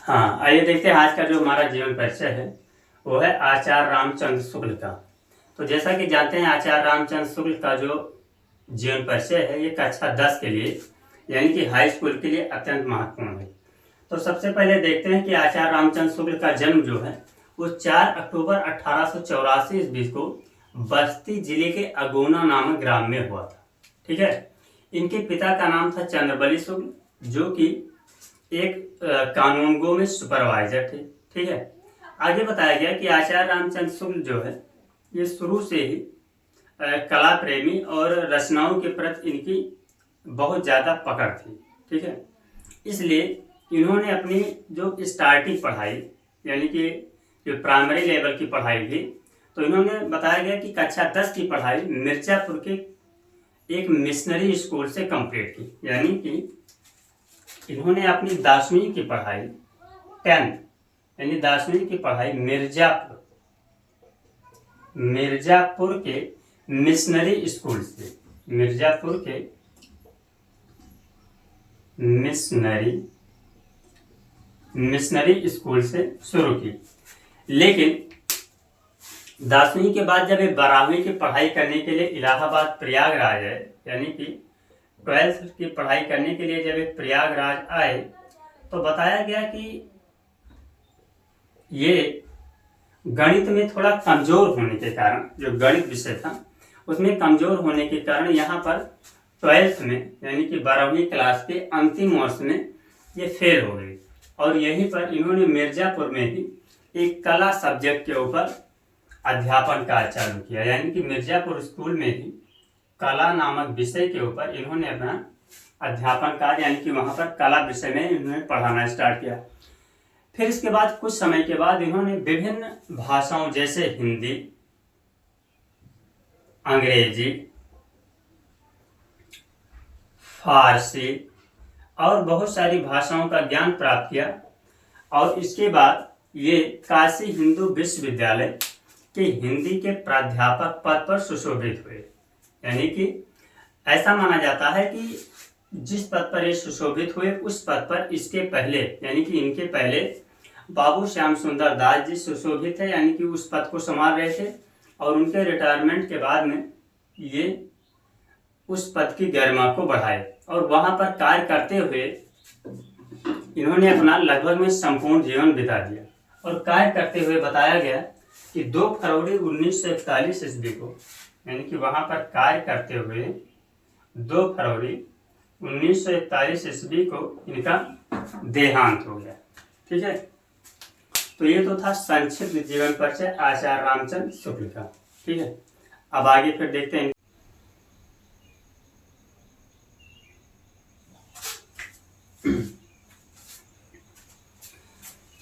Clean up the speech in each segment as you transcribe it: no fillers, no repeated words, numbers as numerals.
हाँ, आइए देखते हैं आज का जो हमारा जीवन परिचय है वो है आचार्य रामचंद्र शुक्ल का। तो जैसा कि जानते हैं आचार्य रामचंद्र शुक्ल का जो जीवन परिचय है ये कक्षा 10 के लिए यानी कि हाई स्कूल के लिए अत्यंत महत्वपूर्ण है। तो सबसे पहले देखते हैं कि आचार्य रामचंद्र शुक्ल का जन्म जो है वो 4 अक्टूबर 1884 ईस्वी को बस्ती जिले के अगोना नामक ग्राम में हुआ था। ठीक है, इनके पिता का नाम था चंद्रबली शुक्ल जो कि एक कानूनगो में सुपरवाइजर थे। ठीक है, आगे बताया गया कि आचार्य रामचंद्र शुक्ल जो है ये शुरू से ही कला प्रेमी और रचनाओं के प्रति इनकी बहुत ज़्यादा पकड़ थी। ठीक है, इसलिए इन्होंने अपनी जो स्टार्टिंग पढ़ाई यानी कि जो प्राइमरी लेवल की पढ़ाई थी तो इन्होंने बताया गया कि कक्षा 10 की पढ़ाई मिर्जापुर के एक मिशनरी स्कूल से कंप्लीट की। यानी कि इन्होंने अपनी 10वीं की पढ़ाई 10 यानी 10वीं की पढ़ाई मिर्जापुर के मिशनरी स्कूल से मिर्जापुर के मिशनरी स्कूल से शुरू की। लेकिन 10वीं के बाद जब ये 12वीं की पढ़ाई करने के लिए इलाहाबाद प्रयागराज है यानी कि 12th की पढ़ाई करने के लिए जब ये प्रयागराज आए तो बताया गया कि ये गणित में थोड़ा कमजोर होने के कारण, जो गणित विषय था उसमें कमजोर होने के कारण यहाँ पर 12th में यानी कि 12वीं क्लास के अंतिम वर्ष में ये फेल हो गए और यहीं पर इन्होंने मिर्जापुर में ही एक कला सब्जेक्ट के ऊपर अध्यापन कार्य चालू किया। यानी कि मिर्जापुर स्कूल में ही कला नामक विषय के ऊपर इन्होंने अपना अध्यापन कार्य यानी कि वहाँ पर कला विषय में इन्होंने पढ़ाना स्टार्ट किया। फिर इसके बाद कुछ समय के बाद इन्होंने विभिन्न भाषाओं जैसे हिंदी, अंग्रेजी, फारसी और बहुत सारी भाषाओं का ज्ञान प्राप्त किया और इसके बाद ये काशी हिंदू विश्वविद्यालय के हिंदी के प्राध्यापक पद पर सुशोभित हुए। यानी कि ऐसा माना जाता है कि जिस पद पर ये सुशोभित हुए उस पद पर इसके पहले यानी कि इनके पहले बाबू श्याम सुंदर दास जी सुशोभित थे, यानी कि उस पद को संभाल रहे थे और उनके रिटायरमेंट के बाद में ये उस पद की गरिमा को बढ़ाए और वहां पर कार्य करते हुए इन्होंने अपना लगभग में संपूर्ण जीवन बिता दिया। और कार्य करते हुए बताया गया कि 2 फरवरी 1941 ईस्वी को यानी कि वहां पर कार्य करते हुए 2 फरवरी 1941 ईस्वी को इनका देहांत हो गया। ठीक है, तो ये तो था संक्षिप्त जीवन परिचय आचार्य रामचंद्र शुक्ल का। ठीक है, अब आगे फिर देखते हैं।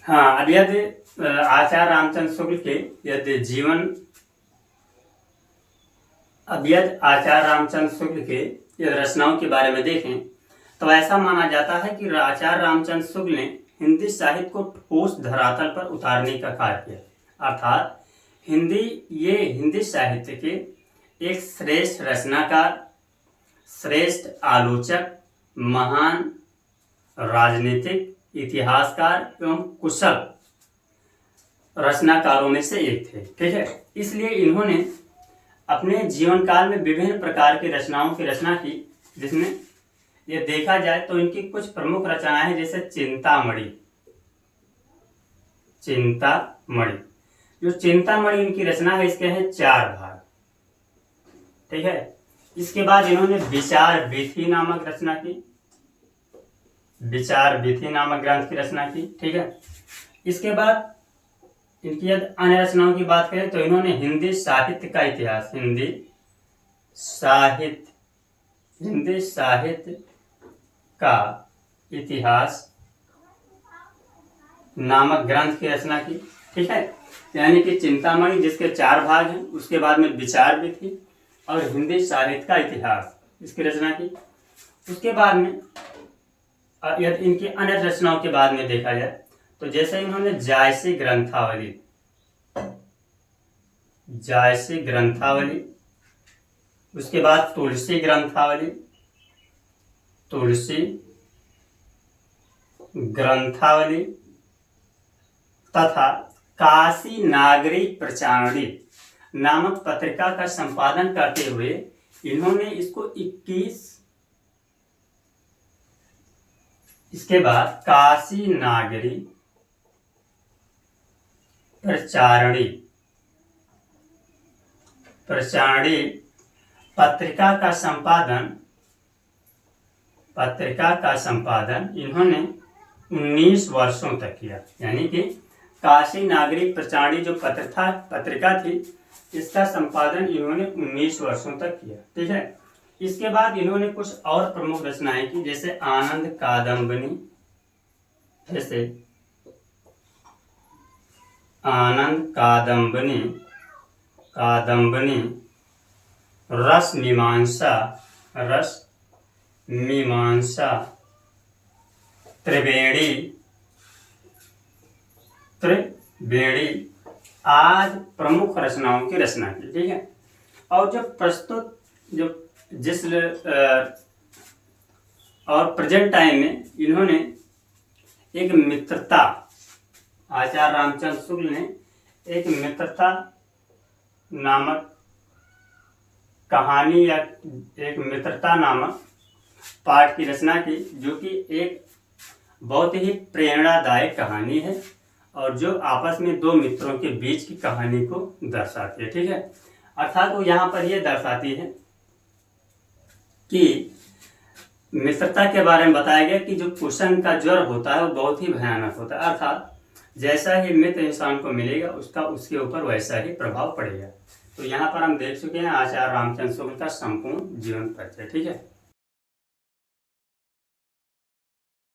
हाँ, अब यदि आचार्य रामचंद्र शुक्ल के यदि आचार्य रामचंद्र शुक्ल के यदि रचनाओं के बारे में देखें तो ऐसा माना जाता है कि आचार्य रामचंद्र शुक्ल ने हिंदी साहित्य को ठोस धरातल पर उतारने का कार्य किया। अर्थात हिंदी साहित्य के एक श्रेष्ठ रचनाकार, श्रेष्ठ आलोचक, महान राजनीतिक, इतिहासकार एवं कुशल रचनाकारों में से एक थे। ठीक है, इसलिए इन्होंने अपने जीवन काल में विभिन्न प्रकार की रचनाओं की रचना की, जिसमें ये देखा जाए तो इनकी कुछ प्रमुख रचनाएं हैं जैसे चिंतामणि। जो चिंतामणि इनकी रचना है इसके हैं 4 भाग। ठीक है, इसके बाद इन्होंने विचार विधि नामक रचना की, विचार विधि नामक ग्रंथ की रचना की। ठीक है, इसके बाद इनकी यदि अन्य रचनाओं की बात करें तो इन्होंने हिंदी साहित्य का इतिहास, हिंदी साहित्य का इतिहास नामक ग्रंथ की रचना की। ठीक है, यानी कि चिंतामणि जिसके 4 भाग हैं, उसके बाद में विचार विधि और हिंदी साहित्य का इतिहास इसकी रचना की। उसके बाद में यदि इनकी अन्य रचनाओं के बाद में देखा जाए तो जैसे इन्होंने जायसी ग्रंथावली, उसके बाद तुलसी ग्रंथावली, तथा काशी नागरिक प्रचारणी नामक पत्रिका का संपादन करते हुए इन्होंने इसको 21, इसके बाद काशी नागरिक प्रचारणी पत्रिका का संपादन इन्होंने 19 वर्षों तक किया। यानी कि काशी नागरिक प्रचारणी जो पत्रिका थी, इसका संपादन इन्होंने 19 वर्षों तक किया। ठीक है। इसके बाद इन्होंने कुछ और प्रमुख रचनाएं की, जैसे आनंद कादंबनी, रस मीमांसा, त्रिवेणी आज प्रमुख रचनाओं की रचना की। ठीक है। और और प्रेजेंट टाइम में इन्होंने एक मित्रता, आचार्य रामचंद्र शुक्ल ने एक मित्रता नामक कहानी या एक मित्रता नामक पाठ की रचना की, जो कि एक बहुत ही प्रेरणादायक कहानी है और जो आपस में दो मित्रों के बीच की कहानी को दर्शाती है। ठीक है। अर्थात वो यहाँ पर ये दर्शाती है कि मित्रता के बारे में बताया गया कि जो कुशन का ज्वर होता है वो बहुत ही भयानक होता है। अर्थात जैसा ही मित्र इंसान को मिलेगा उसका उसके ऊपर वैसा ही प्रभाव पड़ेगा। तो यहाँ पर हम देख चुके हैं आचार्य रामचंद्र शुक्ल का संपूर्ण जीवन परिचय। ठीक है।